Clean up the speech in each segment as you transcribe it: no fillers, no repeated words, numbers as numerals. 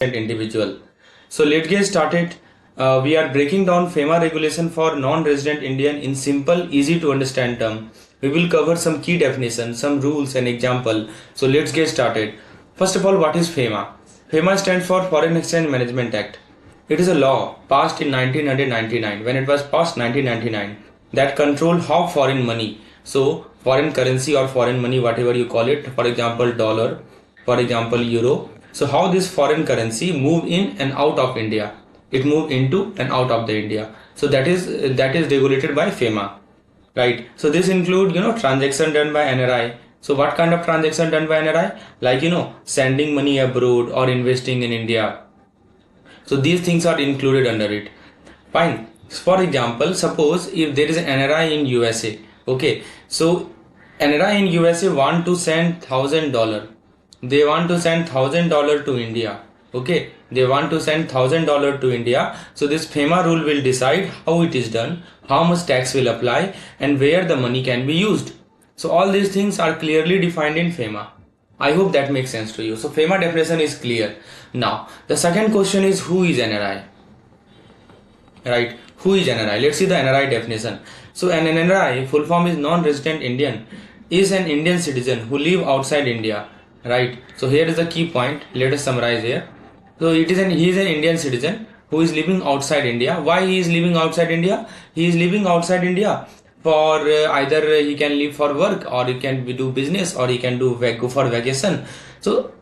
individual. So let's get started. We are breaking down FEMA regulation for non-resident Indian in simple, easy to understand term. We will cover some key definitions, some rules and example. So let's get started. First of all, what is FEMA? FEMA stands for Foreign Exchange Management Act. It is a law passed in 1999. When it was passed 1999, that control how foreign money, so foreign currency or foreign money, whatever you call it, for example dollar, for example euro, so how this foreign currency move in and out of India, it move into and out of the India. So that is regulated by FEMA, right? So this include transaction done by NRI. So what kind of transaction done by NRI? Like sending money abroad or investing in India. So these things are included under it. Fine. For example, suppose if there is an NRI in USA, okay, so NRI in USA want to send $1,000. They want to send $1,000 to India. Okay, they want to send $1,000 to India. So this FEMA rule will decide how it is done, how much tax will apply, and where the money can be used. So all these things are clearly defined in FEMA. I hope that makes sense to you. So FEMA definition is clear. Now the second question is, who is NRI? Right? Who is NRI? Let's see the NRI definition. So an NRI, full form is non-resident Indian, is an Indian citizen who live outside India. Right? So here is the key point. Let us summarize here. So he is an Indian citizen who is living outside India. Why he is living outside India? He is living outside India for either he can live for work, or he can do business, or he can go for vacation. So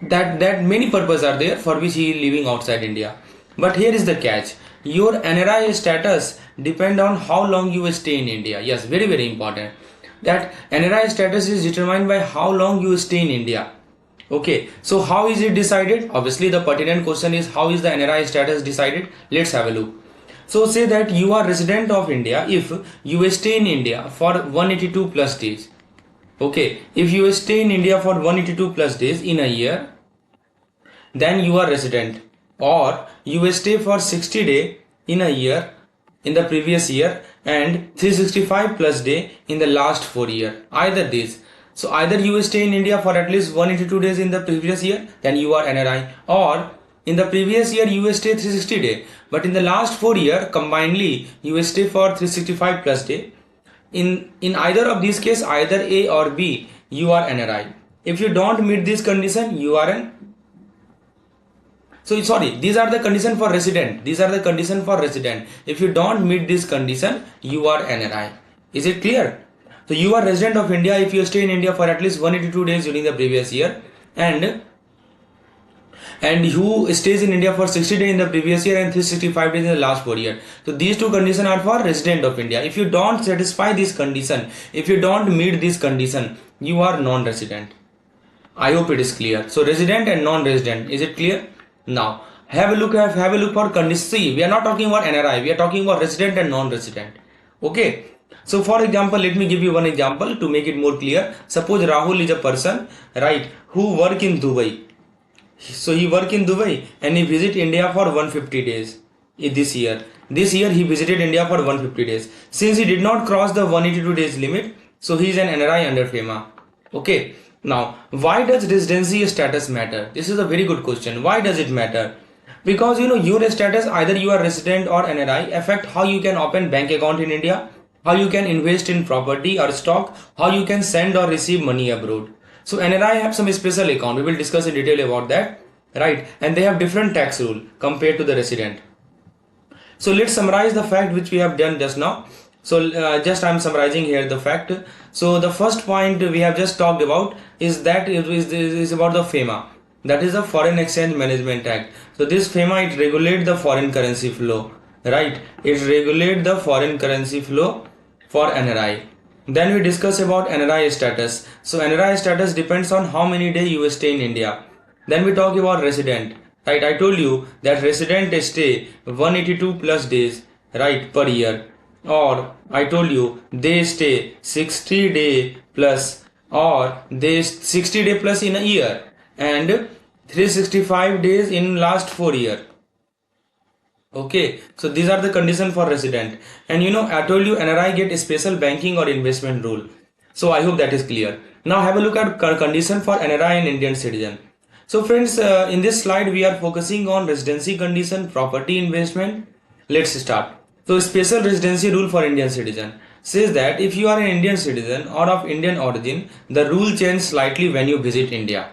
that many purposes are there for which he is living outside India. But here is the catch. Your NRI status depend on how long you stay in India. Yes, very very important. That NRI status is determined by how long you stay in India. Okay, so how is it decided? Obviously the pertinent question is, how is the NRI status decided? Let's have a look. So say that you are resident of India if you stay in India for 182 plus days. Okay, if you stay in India for 182 plus days in a year, then you are resident. Or you stay for 60 days in a year, in the previous year, and 365 plus day in the last 4 years. Either this. So either you stay in India for at least 182 days in the previous year, then you are NRI. Or in the previous year you stay 360 days, but in the last 4 years combinedly you stay for 365 plus day. In either of these cases, either A or B, you are NRI. If you don't meet this condition, you are an these are the condition for resident. These are the condition for resident. If you don't meet this condition, you are NRI. Is it clear? So you are resident of India if you stay in India for at least 182 days during the previous year, and who stays in India for 60 days in the previous year and 365 days in the last 4 years. So these two conditions are for resident of India. If you don't satisfy this condition, if you don't meet this condition, you are non-resident. I hope it is clear. So resident and non-resident. Is it clear? Now have a look for condition. See, we are not talking about NRI, we are talking about resident and non-resident. Okay, so for example, let me give you one example to make it more clear. Suppose Rahul is a person, right, who work in Dubai. So he work in Dubai and he visit India for 150 days this year. This year he visited India for 150 days. Since he did not cross the 182 days limit, so he is an NRI under FEMA. Okay. Now, why does residency status matter? This is a very good question. Why does it matter? Because your status, either you are resident or NRI, affect how you can open bank account in India, how you can invest in property or stock, how you can send or receive money abroad. So NRI have some special account. We will discuss in detail about that, right? And they have different tax rule compared to the resident. So let's summarize the fact which we have done just now. So just I am summarizing here the fact. So the first point we have just talked about is that it is about the FEMA. That is the Foreign Exchange Management Act. So this FEMA, it regulates the foreign currency flow, right? It regulates the foreign currency flow for NRI. Then we discuss about NRI status. So NRI status depends on how many days you stay in India. Then we talk about resident, right? I told you that resident stay 182 plus days, right, per year. Or I told you they stay 60 day plus, or they 60 day plus in a year, and 365 days in last 4 years. Okay, so these are the conditions for resident. And I told you NRI get a special banking or investment rule. So I hope that is clear. Now have a look at condition for NRI and Indian citizen. So friends, in this slide we are focusing on residency condition, property, investment. Let's start. So special residency rule for Indian citizen says that if you are an Indian citizen or of Indian origin, the rule changes slightly when you visit India.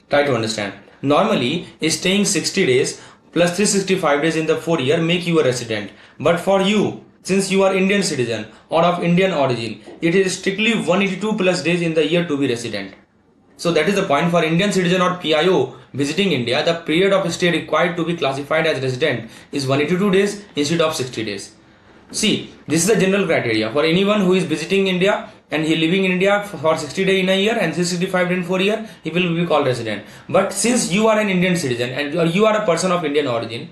Try to understand. Normally, staying 60 days plus 365 days in the 4 year make you a resident. But for you, since you are Indian citizen or of Indian origin, it is strictly 182 plus days in the year to be resident. So that is the point. For Indian citizen or PIO visiting India, the period of stay required to be classified as resident is 182 days instead of 60 days. See, this is the general criteria for anyone who is visiting India and he living in India for 60 days in a year and 365 days in 4 year, he will be called resident. But since you are an Indian citizen and you are a person of Indian origin,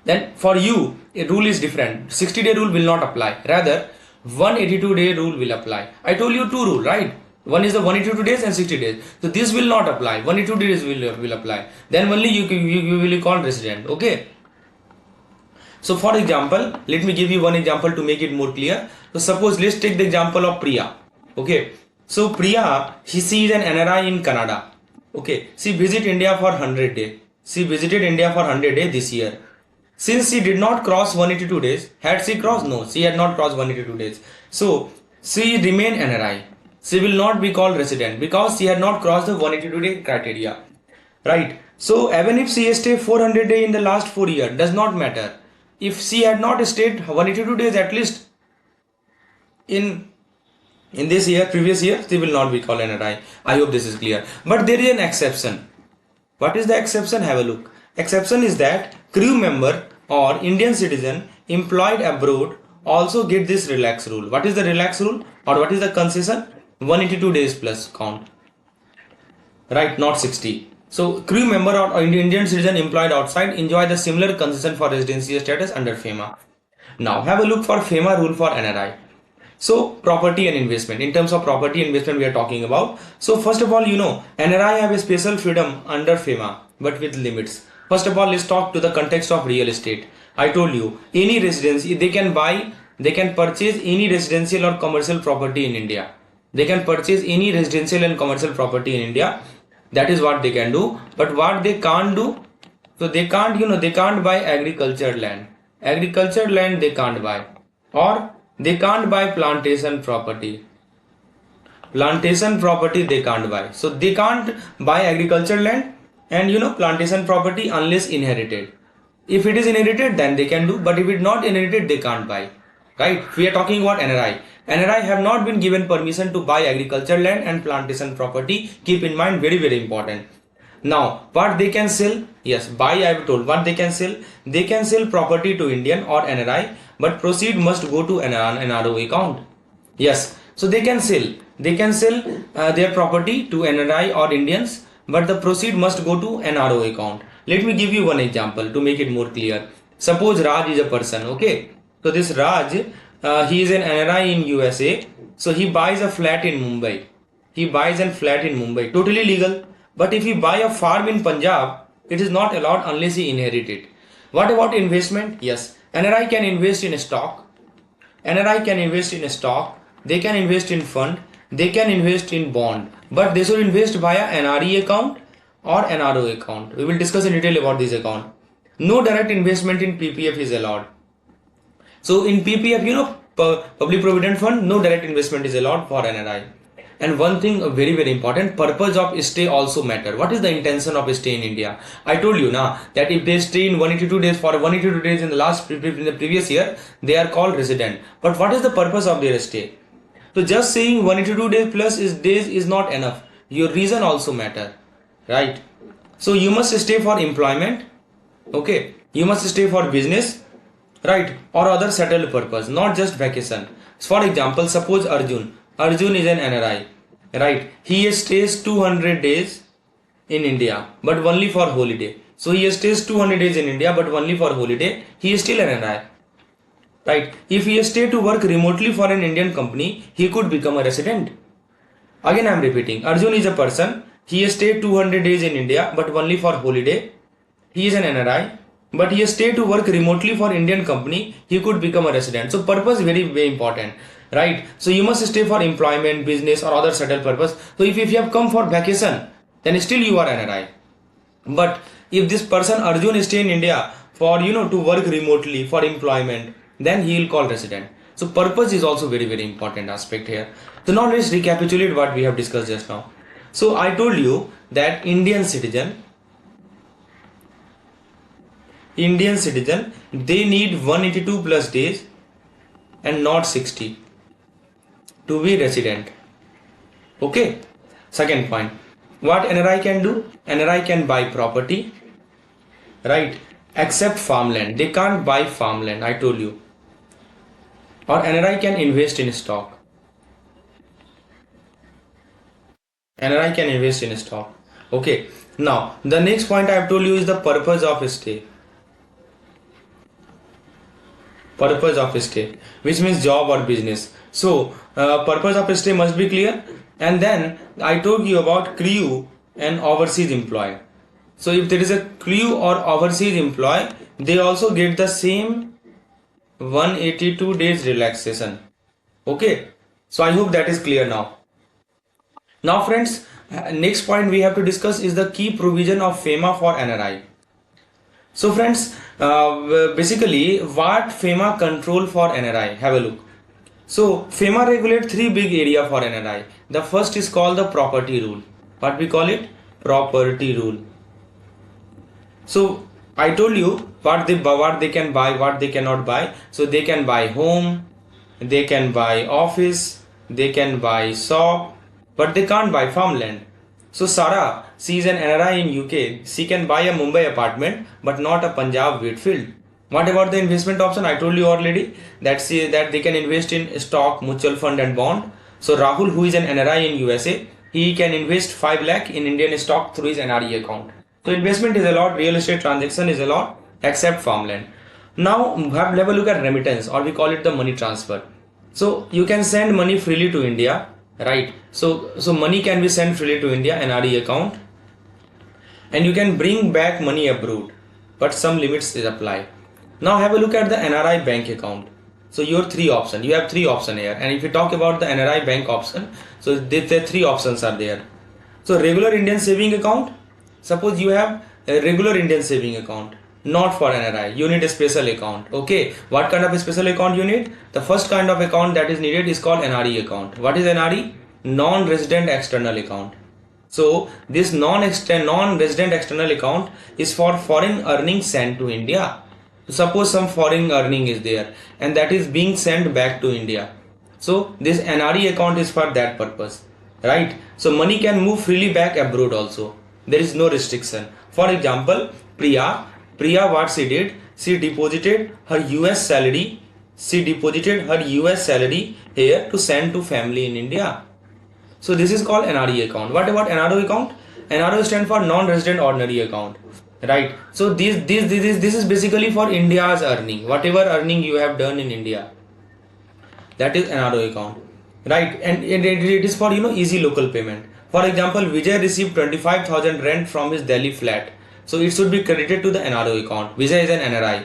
then for you a rule is different. 60-day rule will not apply. Rather, 182-day rule will apply. I told you two rules, right? One is the 182 days and 60 days. So this will not apply. 182 days will apply. Then only you will be called resident. Okay. So for example, let me give you one example to make it more clear. So suppose let's take the example of Priya. Okay. So Priya, she is an NRI in Canada. Okay. She visited India for 100 days. She visited India for 100 days this year. Since she did not cross 182 days, had she crossed? No, she had not crossed 182 days. So she remained NRI. She will not be called resident because she had not crossed the 182 day criteria. Right. So even if she stayed 400 days in the last 4 years, does not matter. If she had not stayed 182 days at least in this year, previous year, she will not be called NRI. I hope this is clear. But there is an exception. What is the exception? Have a look. Exception is that crew member or Indian citizen employed abroad also get this relax rule. What is the relax rule or what is the concession? 182 days plus count. Right, not 60. So crew member or Indian citizen employed outside enjoy the similar concession for residency status under FEMA. Now have a look for FEMA rule for NRI. So property and investment. In terms of property and investment we are talking about. So first of all, NRI have a special freedom under FEMA but with limits. First of all, let's talk to the context of real estate. I told you any residency they can purchase any residential or commercial property in India. They can purchase any residential and commercial property in India. That is what they can do. But what they can't do, so they can't buy agricultural land. Agricultural land they can't buy. Or they can't buy plantation property. Plantation property they can't buy. So they can't buy agricultural land and plantation property unless inherited. If it is inherited then they can do, but if it is not inherited they can't buy. Right? We are talking about NRI. NRI have not been given permission to buy agricultural land and plantation property. Keep in mind, very very important. Now what they can sell? Yes, buy I have told. What they can sell? They can sell property to Indian or NRI, but proceed must go to an NRO account. Yes, so they can sell their property to NRI or Indians, but the proceed must go to NRO account. Let me give you one example to make it more clear. Suppose Raj is a person. Okay, so this Raj, he is an NRI in USA. So he buys a flat in Mumbai. Totally legal. But if he buy a farm in Punjab, it is not allowed unless he inherit it. What about investment? Yes, NRI can invest in stock. They can invest in fund. They can invest in bond. But they should invest via NRE account or NRO account. We will discuss in detail about this account. No direct investment in PPF is allowed. So in PPF, public provident fund, no direct investment is allowed for NRI. And one thing very very important, purpose of stay also matter. What is the intention of stay in India? I told you now that if they stay in 182 days for 182 days in the previous year, they are called resident. But what is the purpose of their stay? So just saying 182 days plus days is not enough. Your reason also matter, right? So you must stay for employment. Okay, you must stay for business, right, or other settled purpose, not just vacation. For example, suppose Arjun is an NRI, right? He stays 200 days in India but only for holiday. So he stays 200 days in India but only for holiday. He is still an NRI, right? If he stay to work remotely for an Indian company, he could become a resident. Again I am repeating, Arjun is a person. He stayed 200 days in India but only for holiday. He is an NRI, but he stayed to work remotely for Indian company. He could become a resident. So purpose very very important, right? So you must stay for employment, business or other settled purpose. So if you have come for vacation, then still you are NRI. But if this person Arjun stay in India for to work remotely for employment, then he will call resident. So purpose is also very important aspect here. So now let's recapitulate what we have discussed just now. So I told you that Indian citizen, they need 182 plus days and not 60 to be resident. Okay. Second point, what NRI can do? NRI can buy property, right? Except farmland. They can't buy farmland, I told you. Or NRI can invest in stock. NRI can invest in stock. Okay. Now, the next point I have told you is the purpose of stay. Purpose of stay, which means job or business. So, purpose of stay must be clear. And then I told you about crew and overseas employee. So, if there is a crew or overseas employee, they also get the same 182 days relaxation. Okay. So, I hope that is clear now. Now, friends, next point we have to discuss is the key provision of FEMA for NRI. So friends, basically what FEMA control for NRI, have a look. So FEMA regulate three big area for NRI. The first is called the property rule. What we call it? Property rule. So I told you what they can buy, what they cannot buy. So they can buy home, they can buy office, they can buy shop, but they can't buy farmland. So Sarah, she is an NRI in UK. She can buy a Mumbai apartment, but not a Punjab wheat field. What about the investment option? I told you already that they can invest in stock, mutual fund, and bond. So Rahul, who is an NRI in USA, he can invest 5 lakh in Indian stock through his NRE account. So investment is allowed, real estate transaction is allowed, except farmland. Now have a look at remittance, or we call it the money transfer. So you can send money freely to India. Right, so money can be sent freely to India, NRE account, and you can bring back money abroad, but some limits is apply. Now have a look at the NRI bank account. So you have three options here, and if you talk about the NRI bank option, so the three options are there. So regular Indian saving account. Suppose you have a regular Indian saving account, not for NRI, you need a special account. Okay, what kind of a special account you need? The first kind of account that is needed is called NRE account. What is NRE? Non-resident external account. So this non-resident external account is for foreign earnings sent to India. Suppose some foreign earning is there and that is being sent back to India. So this NRE account is for that purpose, right? So money can move freely back abroad also. There is no restriction. For example, Priya, what she did, she deposited her US salary. Here to send to family in India. So this is called NRE account. What about NRO account? NRO stands for non-resident ordinary account. Right. So this is basically for India's earning. Whatever earning you have done in India, that is NRO account. Right. And it is for easy local payment. For example, Vijay received 25,000 rent from his Delhi flat. So it should be credited to the NRO account. Vijay is an NRI.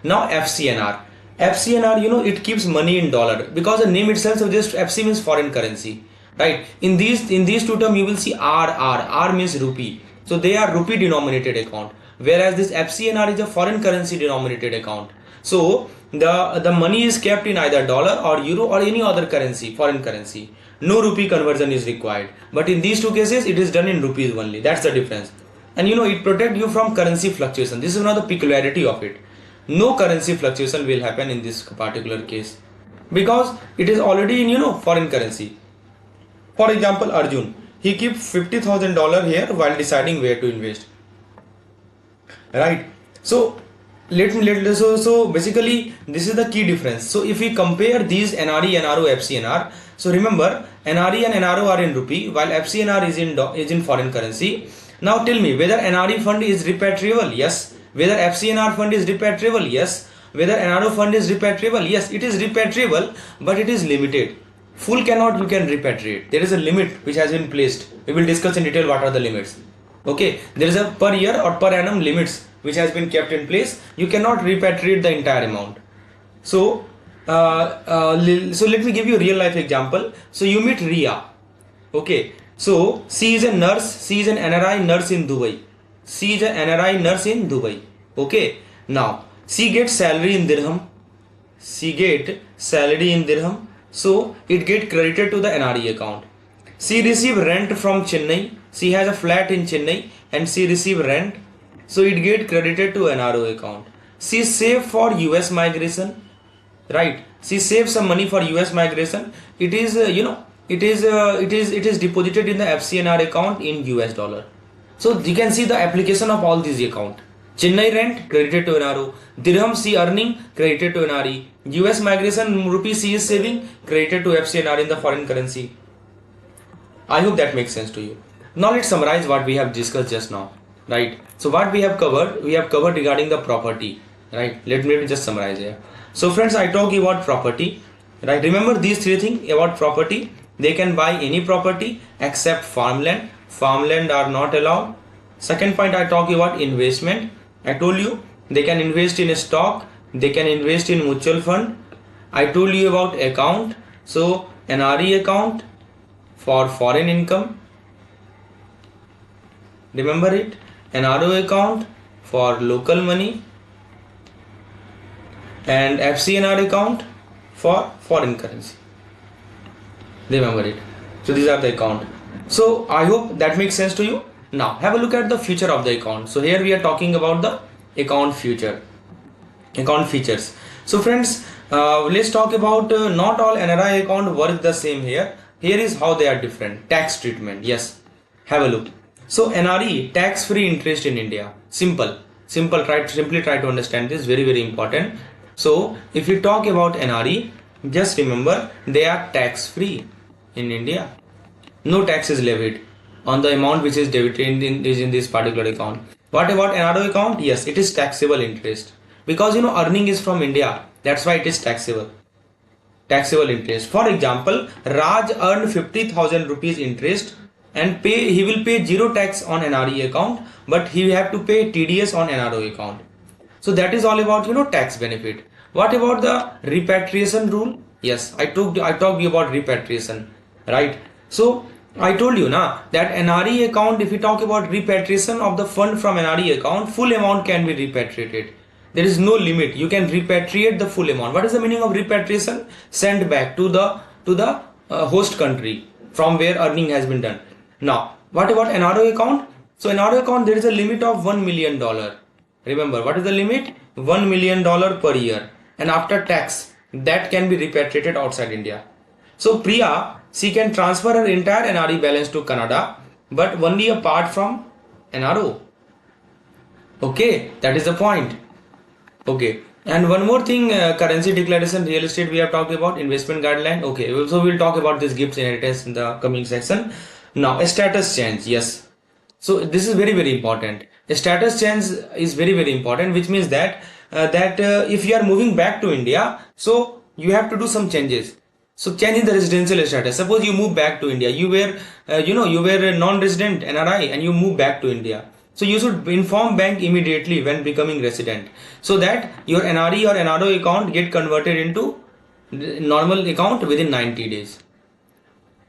Now FCNR. FCNR, it keeps money in dollar because the name itself suggests FC means foreign currency. Right. In these two terms, you will see R means rupee. So they are rupee denominated account. Whereas this FCNR is a foreign currency denominated account. So the money is kept in either dollar or euro or any other currency, foreign currency. No rupee conversion is required. But in these two cases, it is done in rupees only. That's the difference. And it protects you from currency fluctuation. This is one of the peculiarity of it. No currency fluctuation will happen in this particular case because it is already in foreign currency. For example, Arjun, he keeps $50,000 here while deciding where to invest. Right. So so basically this is the key difference. So if we compare these NRE, NRO, FCNR, so remember NRE and NRO are in rupee while FCNR is in foreign currency. Now tell me whether NRE fund is repatriable? Yes. Whether FCNR fund is repatriable? Yes. Whether NRO fund is repatriable? Yes, it is repatriable, but it is limited. Full you can repatriate. There is a limit which has been placed. We will discuss in detail what are the limits. Okay, there is a per year or per annum limits which has been kept in place. You cannot repatriate the entire amount. So let me give you a real life example. So you meet Ria. Okay, so she is a nurse. She is an NRI nurse in Dubai. She is an NRI nurse in Dubai. Okay. Now she gets salary in dirham. She get salary in dirham. So it get credited to the NRE account. She receive rent from Chennai. She has a flat in Chennai and she receive rent. So it get credited to NRO account. She save for US migration. Right. She saves some money for US migration. It is it is deposited in the FCNR account in US dollar. So you can see the application of all these account. Chennai rent credited to NRO, dirham C earning credited to NRE, US migration rupee C is saving credited to FCNR in the foreign currency. I hope that makes sense to you. Now let's summarize what we have discussed just now. Right. So what we have covered regarding the property. Right. Let me just summarize here. So friends, I talk about property. Right. Remember these three things about property. They can buy any property except farmland. Farmland are not allowed. Second point, I talk about investment. I told you they can invest in a stock. They can invest in mutual fund. I told you about account. So NRE account for foreign income. Remember it. NRO account for local money. And FCNR account for foreign currency. Remember it. So these are the account. So I hope that makes sense to you. Now have a look at the future of the account. So here we are talking about the account future, account features. So friends, let's talk about not all NRI account work the same here. Here is how they are different. Tax treatment. Yes, have a look. So NRE, tax free interest in India. Simple. Simply try to understand this. Very, very important. So if you talk about NRE, just remember they are tax free in India. No tax is levied on the amount which is debited in this particular account. What about NRO account? Yes, it is taxable interest because earning is from India. That's why it is taxable. Taxable interest. For example, Raj earned 50,000 rupees interest and he will pay zero tax on NRE account, but he will have to pay TDS on NRO account. So that is all about tax benefit. What about the repatriation rule? Yes, I talked about repatriation, right? So I told you now that NRE account, if we talk about repatriation of the fund from NRE account, full amount can be repatriated. There is no limit. You can repatriate the full amount. What is the meaning of repatriation? Send back to the host country from where earning has been done. Now, what about NRO account? So NRO account, there is a limit of $1 million. Remember, what is the limit? $1 million per year. And after tax, that can be repatriated outside India. So Priya, she can transfer her entire NRE balance to Canada, but only a part from NRO. Okay, that is the point. Okay, and one more thing, currency declaration, real estate we have talked about, investment guideline. Okay, so we'll talk about this gifts inheritance in the coming section. Now, a status change, yes. So this is very, very important. A status change is very, very important, which means that if you are moving back to India, so you have to do some changes. So change in the residential status. Suppose you move back to India, you were a non-resident NRI and you move back to India. So you should inform bank immediately when becoming resident, so that your NRE or NRO account get converted into normal account within 90 days.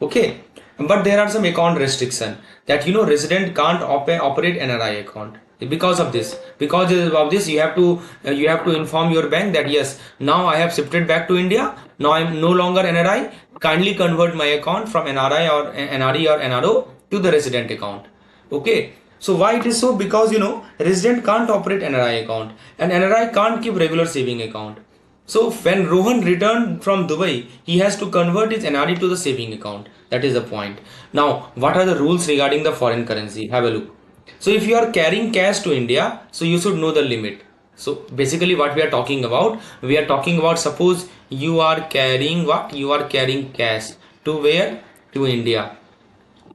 Okay, but there are some account restriction that resident can't operate NRI account. Because of this you have to inform your bank that yes, now I have shifted back to India, now I am no longer NRI, kindly convert my account from NRI or NRE or NRO to the resident account. Okay, so why it is so? Because resident can't operate NRI account and NRI can't keep regular saving account. So when Rohan returned from Dubai, he has to convert his NRE to the saving account. That is the point. Now, what are the rules regarding the foreign currency? Have a look. So if you are carrying cash to India, so you should know the limit. So basically what we are talking about, suppose you are carrying what? You are carrying cash to where? To India.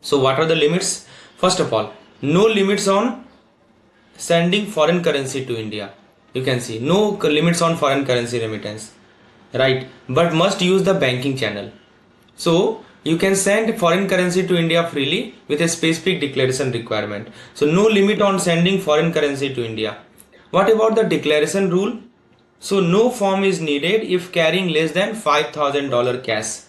So what are the limits? First of all, no limits on sending foreign currency to India. You can see no limits on foreign currency remittance, right? But must use the banking channel. So you can send foreign currency to India freely with a specific declaration requirement. So no limit on sending foreign currency to India. What about the declaration rule? So no form is needed if carrying less than $5,000 cash.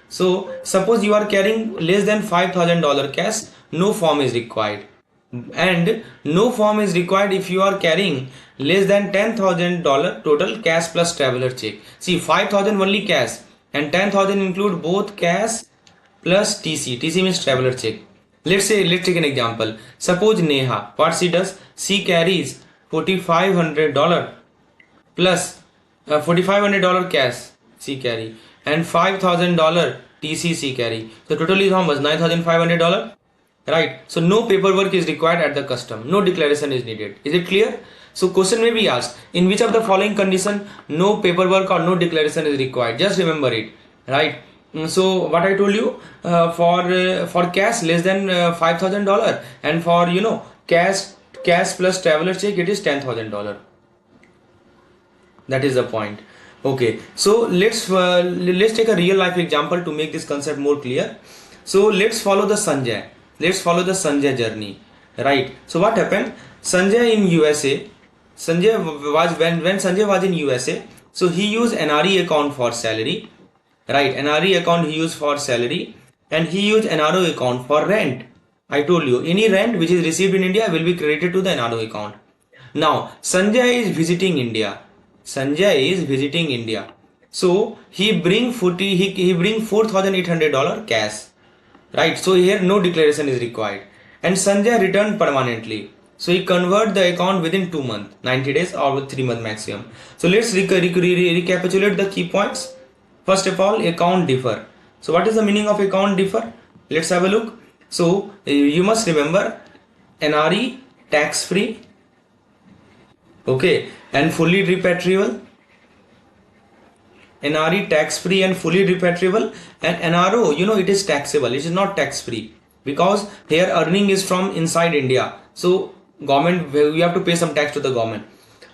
So suppose you are carrying less than $5,000 cash, no form is required. And no form is required if you are carrying less than $10,000 total cash plus traveler check. See, 5,000 only cash and 10,000 include both cash plus TC. TC means traveler check. Let's take an example. Suppose Neha, what she does? She carries $4,500 plus $4,500 cash she carry and $5,000 TC she carry. So total is how much? $9,500. Right. So no paperwork is required at the custom. No declaration is needed. Is it clear? So question may be asked, in which of the following condition no paperwork or no declaration is required? Just remember it. Right. So what I told you, for cash less than $5,000, and for cash plus traveler check it is $10,000. That is the point. Okay. So let's take a real life example to make this concept more clear. So let's follow the Sanjay. Let's follow the Sanjay journey, right? So what happened? Sanjay in USA. Sanjay was when Sanjay was in USA. So he used NRE account for salary, right? NRE account he used for salary, and he used NRO account for rent. I told you any rent which is received in India will be credited to the NRO account. Now Sanjay is visiting India. Sanjay is visiting India. So he bring $4,800 cash. Right, so here no declaration is required, and Sanjay returned permanently. So he convert the account within 2 months, 90 days or 3 months maximum. So let's recapitulate the key points. First of all, account differ. So what is the meaning of account differ? Let's have a look. So you must remember NRE tax free, okay, and fully repatriable. NRE tax free and fully repatriable, and NRO it is taxable. It is not tax free because here earning is from inside India. So government, we have to pay some tax to the government.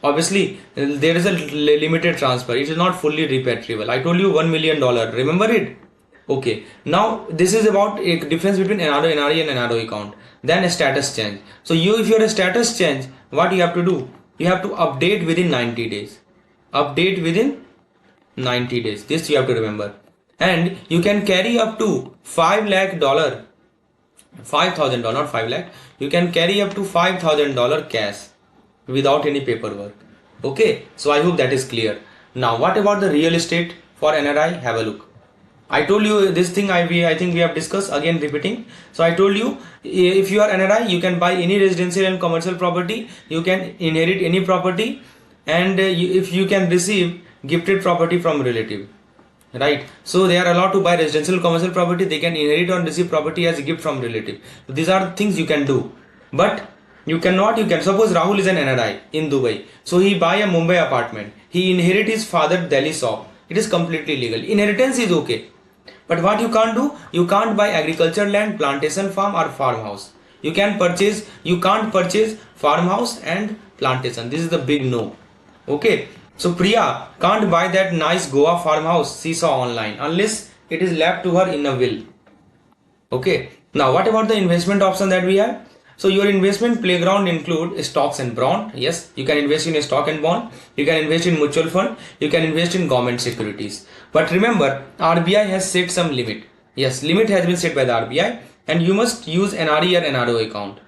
Obviously there is a limited transfer. It is not fully repatriable. I told you $1 million. Remember it? Okay. Now this is about a difference between NRO, NRE and NRO account. Then a status change. So if you are a status change, what you have to do? You have to update within 90 days. Update within 90 days. This you have to remember. And you can carry up to $5 lakh, $5,000, not 5 lakh. You can carry up to $5,000 cash without any paperwork. Okay. So I hope that is clear. Now what about the real estate for NRI? Have a look. I told you this thing I think we have discussed, again repeating. So I told you if you are NRI, you can buy any residential and commercial property. You can inherit any property, and if you can receive gifted property from relative, right? So they are allowed to buy residential commercial property. They can inherit or receive property as a gift from relative. So these are things you can do, but you cannot. You can suppose Rahul is an NRI in Dubai, so he buy a Mumbai apartment. He inherit his father Delhi shop. It is completely legal. Inheritance is okay, but what you can't do? You can't buy agriculture land, plantation farm or farmhouse. You can't purchase farmhouse and plantation. This is the big no. Okay. So Priya can't buy that nice Goa farmhouse she saw online unless it is left to her in a will. Okay. Now what about the investment option that we have? So your investment playground include stocks and bond. Yes, you can invest in a stock and bond. You can invest in mutual fund. You can invest in government securities. But remember, RBI has set some limit. Yes, limit has been set by the RBI, and you must use NRE or NRO account.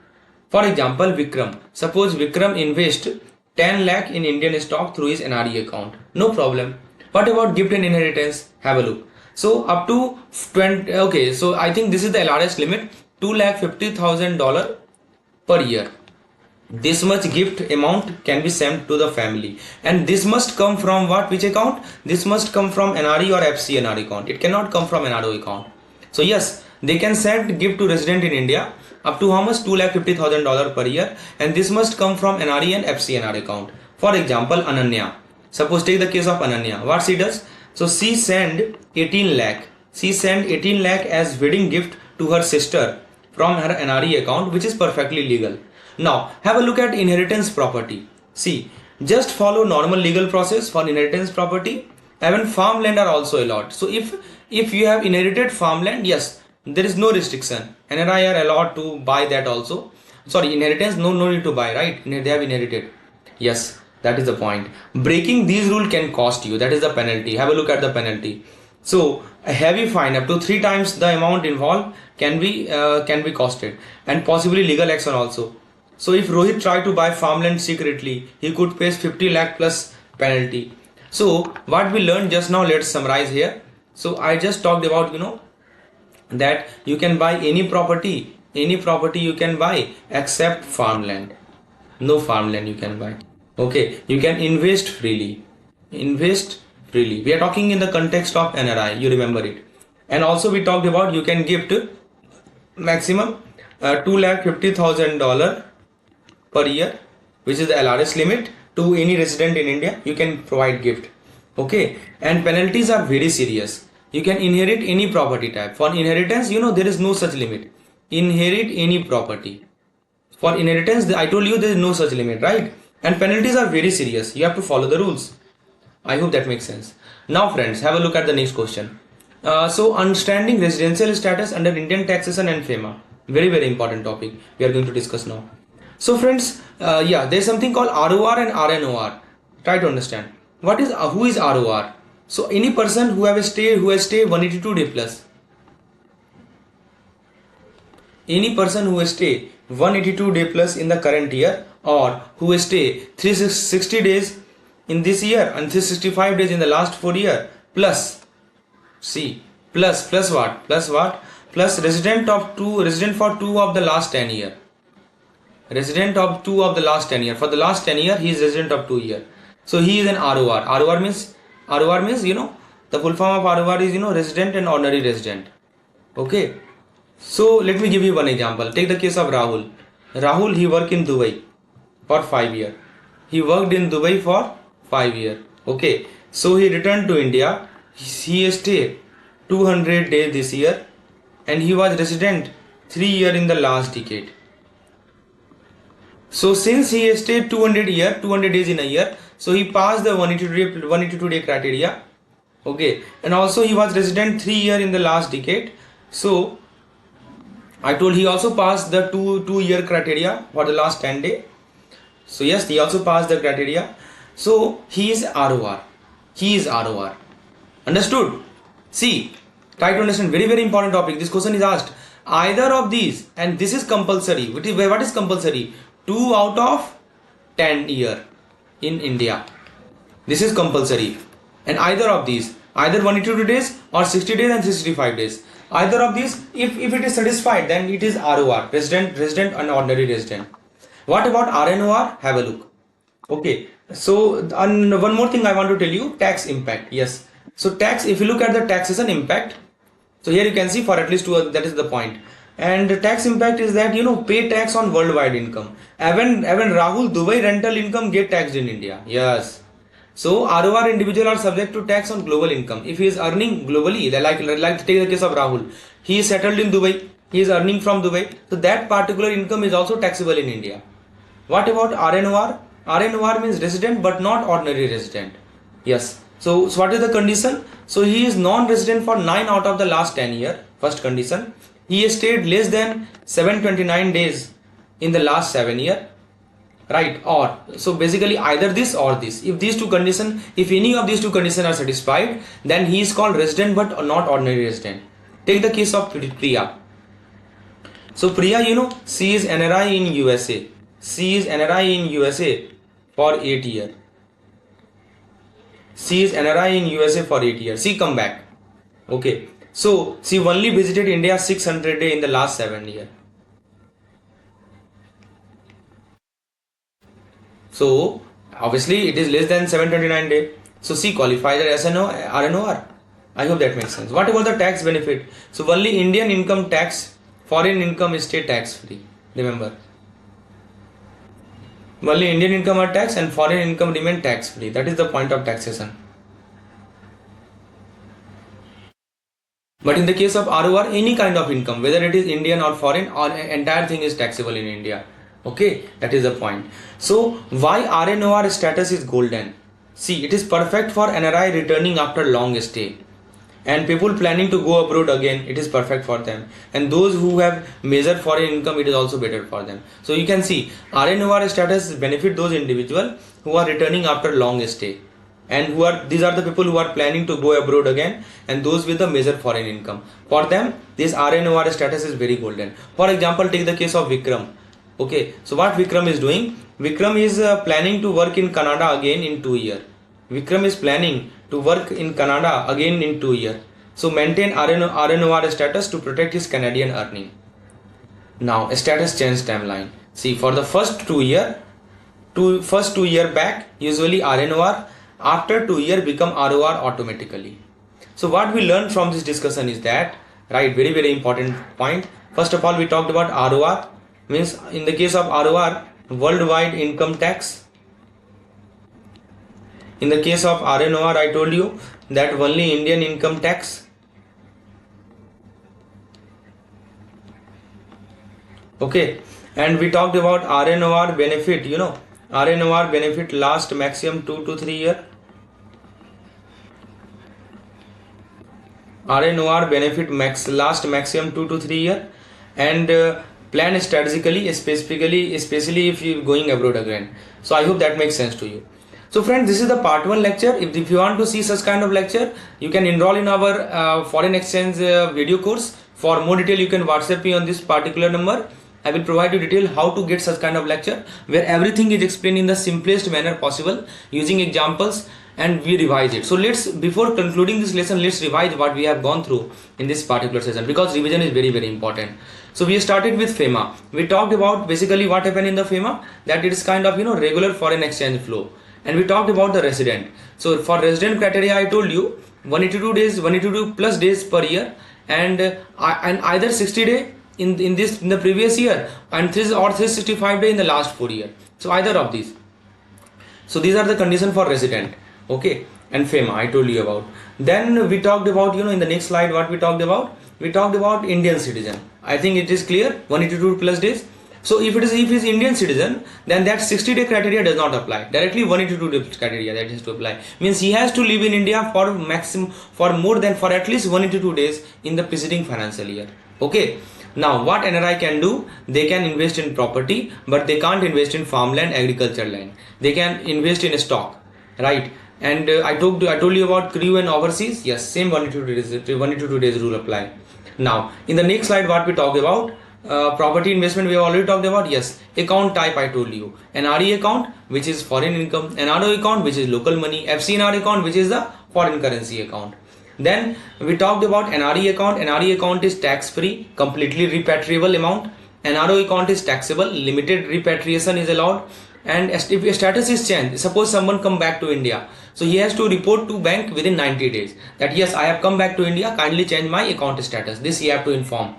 For example, Vikram. Suppose Vikram invest 10 lakh in Indian stock through his NRE account. No problem. What about gift and inheritance? Have a look. So up to 20. Okay, so I think this is the LRS limit, $250,000 per year. This much gift amount can be sent to the family, and this must come from which account? This must come from NRE or FCNR account. It cannot come from NRO account. So yes, they can send gift to resident in India up to how much? $250,000 per year, and this must come from NRE and FCNR account. For example, Ananya. Suppose take the case of Ananya. What she does? So she send 18 lakh. She sent 18 lakh as wedding gift to her sister from her NRE account, which is perfectly legal. Now have a look at inheritance property. See, just follow normal legal process for inheritance property. Even farmland are also allowed. So if you have inherited farmland, yes, there is no restriction. NRI are allowed to buy that also. Sorry, inheritance, no need to buy, right? They have inherited. Yes, that is the point. Breaking these rules can cost you. That is the penalty. Have a look at the penalty. So a heavy fine up to 3 times the amount involved can be costed, and possibly legal action also. So if Rohit tried to buy farmland secretly, he could face 50 lakh plus penalty. So what we learned just now, let's summarize here. So I just talked about, that you can buy any property you can buy except farmland. No farmland you can buy. Okay, you can invest freely. We are talking in the context of NRI, you remember it. And also we talked about you can gift maximum $250,000 per year, which is the LRS limit, to any resident in India. You can provide gift. Okay, and penalties are very serious. You can inherit any property type. For inheritance, there is no such limit. Inherit any property. For inheritance, I told you there is no such limit, right? And penalties are very serious. You have to follow the rules. I hope that makes sense. Now friends, have a look at the next question. So understanding residential status under Indian taxation and FEMA. Very, very important topic we are going to discuss now. So friends, there's something called ROR and RNOR. Try to understand. Who is ROR? So any person who has stay 182 day plus. Any person who has stay 182 day plus in the current year, or who has stay 360 days in this year and 365 days in the last 4 years, plus resident for 2 of the last 10 year. Resident of 2 of the last 10 year. For the last 10 year, he is resident of 2 year. So he is an ROR. ROR means the full form of ROR is resident and ordinary resident. Okay. So let me give you one example. Take the case of Rahul. Rahul, he worked in Dubai for 5 years. He worked in Dubai for 5 years. Okay. So he returned to India. He stayed 200 days this year, and he was resident 3 years in the last decade. So since he stayed 200 days in a year, so he passed the 182 day criteria. Okay, and also he was resident 3 years in the last decade. So I told he also passed the 2 year criteria for the last 10 days. So yes, he also passed the criteria. So he is ROR. Understood? See, try to understand. Very, very important topic. This question is asked. Either of these, and this is compulsory. What is compulsory? 2 out of 10 year in India. This is compulsory. And either of these, either 182 days or 60 days and 65 days. Either of these, if it is satisfied, then it is ROR, resident and ordinary resident. What about RNOR? Have a look. Okay. So one more thing I want to tell you, tax impact. Yes. So tax, if you look at the taxation impact, so here you can see for at least 2, that is the point. And the tax impact is that, pay tax on worldwide income. Even Rahul Dubai rental income get taxed in India. Yes. So ROR individual are subject to tax on global income. If he is earning globally, like take the case of Rahul, he is settled in Dubai, he is earning from Dubai, so that particular income is also taxable in India. What about RNOR? RNOR means resident but not ordinary resident. Yes. So what is the condition? So he is non-resident for 9 out of the last 10 years. First condition. He has stayed less than 729 days in the last 7 years. Right? Or, so basically either this or this. If any of these two conditions are satisfied, then he is called resident but not ordinary resident. Take the case of Priya. So Priya, she is NRI in USA. She is NRI in USA for 8 years. She is NRI in USA for 8 years. She come back. Okay. So she only visited India 600 days in the last 7 years. So obviously it is less than 729 days. So she qualifies as RNOR. I hope that makes sense. What about the tax benefit? So only Indian income tax, foreign income is stay tax free. Remember. Only Indian income are taxed and foreign income remain tax free. That is the point of taxation. But in the case of ROR, any kind of income, whether it is Indian or foreign, or entire thing is taxable in India. Okay, that is the point. So why RNOR status is golden? See, it is perfect for NRI returning after long stay. And people planning to go abroad again, it is perfect for them. And those who have major foreign income, it is also better for them. So you can see RNOR status benefit those individuals who are returning after long stay. and these are the people who are planning to go abroad again, and those with a major foreign income. For them, this RNOR status is very golden. For example, take the case of Vikram. Okay, so what Vikram is doing? Vikram is planning to work in Canada again in 2 years. Vikram is planning to work in Canada again in 2 years. So maintain RNOR status to protect his Canadian earning. Now, status change timeline. See, for the first 2 year, first 2 year back, usually RNOR. After 2 year become ROR automatically. So what we learned from this discussion is that, right, very very important point. First of all, we talked about ROR, means in the case of ROR, worldwide income tax. In the case of RNOR, I told you that only Indian income tax. Okay, and we talked about RNOR benefit, RNOR benefit last maximum 2 to 3 years. RNOR benefit last maximum 2 to 3 years, and plan strategically, especially if you are going abroad again. So I hope that makes sense to you. So friends, this is the part 1 lecture. If you want to see such kind of lecture, you can enroll in our foreign exchange video course. For more detail, you can WhatsApp me on this particular number. I will provide you detail how to get such kind of lecture where everything is explained in the simplest manner possible using examples, and we revise it. So before concluding this lesson, let's revise what we have gone through in this particular session, because revision is very very important. So we started with FEMA. We talked about basically what happened in the FEMA, that it is kind of regular foreign exchange flow, and we talked about the resident. So for resident criteria, I told you 182 plus days per year, and either 60 day in the previous year and 365 day in the last 4 years. So either of these. So these are the conditions for resident. Okay, and FEMA I told you about. Then we talked about, in the next slide, what we talked about. We talked about Indian citizen. I think it is clear, 182 plus days. So if he's Indian citizen, then that 60-day criteria does not apply. Directly 182 days criteria that has to apply. Means he has to live in India for at least 182 days in the preceding financial year. Okay. Now what NRI can do? They can invest in property, but they can't invest in farmland, agricultural land. They can invest in stock, right? And I told you about crew and overseas. Yes, same 182 days rule apply. Now in the next slide, what we talked about, property investment we have already talked about. Yes, account type I told you, NRE account, which is foreign income, NRO account, which is local money, FCNR account, which is the foreign currency account. Then we talked about NRE account. NRE account is tax free, completely repatriable amount. NRO account is taxable, limited repatriation is allowed. And if your status is changed, suppose someone come back to India, so he has to report to bank within 90 days that yes, I have come back to India, kindly change my account status. This he have to inform.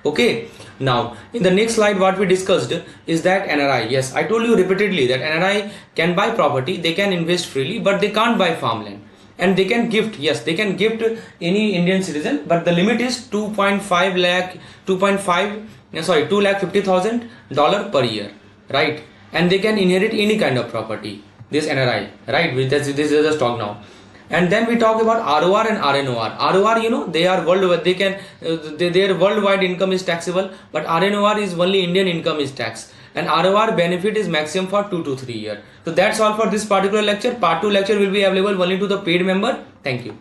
Okay. Now in the next slide, what we discussed is that NRI, yes, I told you repeatedly that NRI can buy property, they can invest freely, but they can't buy farmland. And they can gift, yes, they can gift any Indian citizen, but the limit is $250,000 per year, right? And they can inherit any kind of property, this NRI, right? This is the stock now. And then we talk about ROR and RNOR. ROR, they are worldwide, their worldwide income is taxable, but RNOR is only Indian income is taxed. And ROR benefit is maximum for 2 to 3 years. So that's all for this particular lecture. Part 2 lecture will be available only to the paid member. Thank you.